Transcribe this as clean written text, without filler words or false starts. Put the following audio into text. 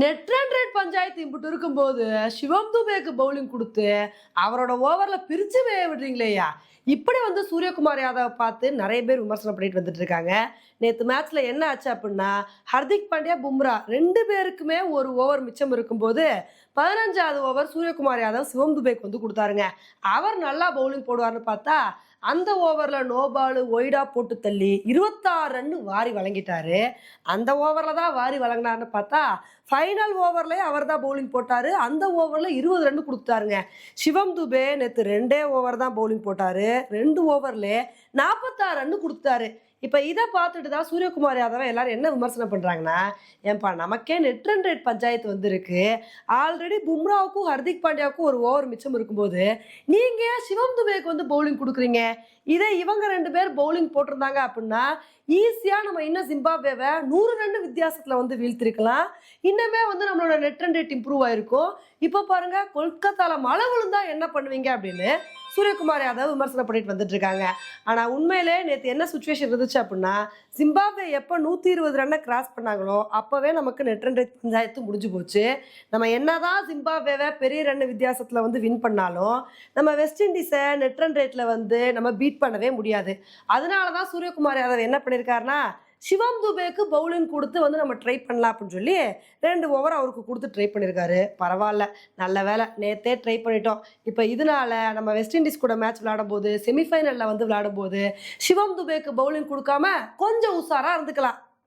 Net run rate panchayat இம்புட்டு இருக்கும்போது சிவம் துபேக்கு bowling கொடுத்து அவரோட ஓவர்ல பிரிச்சு விடுறீங்களேயா. இப்படி வந்து சூரியகுமார் யாதவ் பார்த்து நிறைய பேர் விமர்சனம் பண்ணிட்டு வந்துட்டு இருக்காங்க. நேத்து மேட்ச்ல என்ன ஆச்சு அப்படின்னா, ஹர்திக் பாண்டியா பும்ரா ரெண்டு பேருக்குமே ஒரு ஓவர் மிச்சம் இருக்கும்போது 15வது ஓவர் சூரியகுமார் யாதவ் சிவம் துபேக்கு வந்து கொடுத்தாருங்க. அவர் நல்லா பவுலிங் போடுவார்னு பார்த்தா அந்த ஓவர்ல நோ பால் ஒய்டா போட்டு தள்ளி 26 ரன் வாரி வழங்கிட்டாரு. அந்த ஓவர்ல தான் வாரி வழங்கினார்னு பார்த்தா ஃபைனல் ஓவர்லயே அவர் தான் பவுலிங் போட்டாரு. அந்த ஓவர்ல 20 ரன் கொடுத்தாருங்க. சிவம் துபே நேத்து 2 ஓவர் தான் பவுலிங் போட்டாரு. 2 ஓவர்ல 46 ரன் கொடுத்தாரு. இப்ப இதை பார்த்துட்டு தான் சூரியகுமார் யாதவ எல்லாரும் என்ன விமர்சனம் பண்றாங்கன்னா, ஏன்பா நமக்கே நெட் ரன் ரேட் பஞ்சாயத்து வந்திருக்கு, ஆல்ரெடி பும்ராவுக்கும் ஹர்திக் பாண்டியாவுக்கும் ஒரு ஓவர் மிச்சம் இருக்கும்போது நீங்க ஏன் சிவம் துபேக்கு வந்து பவுலிங் கொடுக்குறீங்க? இதே இவங்க 2 பேர் பவுலிங் போட்டிருந்தாங்க அப்படின்னா ஈஸியா நம்ம இன்னும் ஜிம்பாப்வேவை 100 ரன் வித்தியாசத்துல வந்து வீழ்த்திருக்கலாம். இன்னுமே வந்து நம்மளோட நெட் ரன் ரேட் இம்ப்ரூவ் ஆயிருக்கும். இப்ப பாருங்க, கொல்கத்தால மழை விழுந்தா என்ன பண்ணுவீங்க அப்படின்னு சூரியகுமார் யாதவ் விமர்சனம் பண்ணிட்டு வந்துட்டு இருக்காங்க. ஆனா உண்மையிலே நேற்று என்ன சுச்சுவேஷன் இருந்துச்சு அப்படின்னா, ஜிம்பாப்வே எப்போ 120 ரன்னை கிராஸ் பண்ணாங்களோ அப்பவே நமக்கு நெட் ரன் ரேட் பஞ்சாயத்து முடிஞ்சு போச்சு. நம்ம என்னதான் ஜிம்பாப்வேவை பெரிய ரன் வித்தியாசத்துல வந்து வின் பண்ணாலும் நம்ம வெஸ்ட் இண்டீஸை நெட் ரன் ரேட்ல வந்து நம்ம பீட் பண்ணவே முடியாது. அதனாலதான் சூரியகுமார் யாதவ் என்ன பண்ணியிருக்காருன்னா, சிவம் துபேக்கு பவுலிங் கொடுத்து வந்து நம்ம ட்ரை பண்ணலாம் அப்படின்னு சொல்லி 2 ஓவர் அவருக்கு கொடுத்து ட்ரை பண்ணியிருக்காரு. பரவாயில்ல, நல்ல வேலை நேத்தே ட்ரை பண்ணிட்டோம். இப்போ இதனால நம்ம வெஸ்ட் இண்டீஸ் கூட மேட்ச் விளையாடும் போது செமிஃபைனலில் வந்து விளையாடும் போது சிவம் துபேக்கு பவுலிங் கொடுக்காம கொஞ்சம் உஷாரா இருந்துக்கலாம்.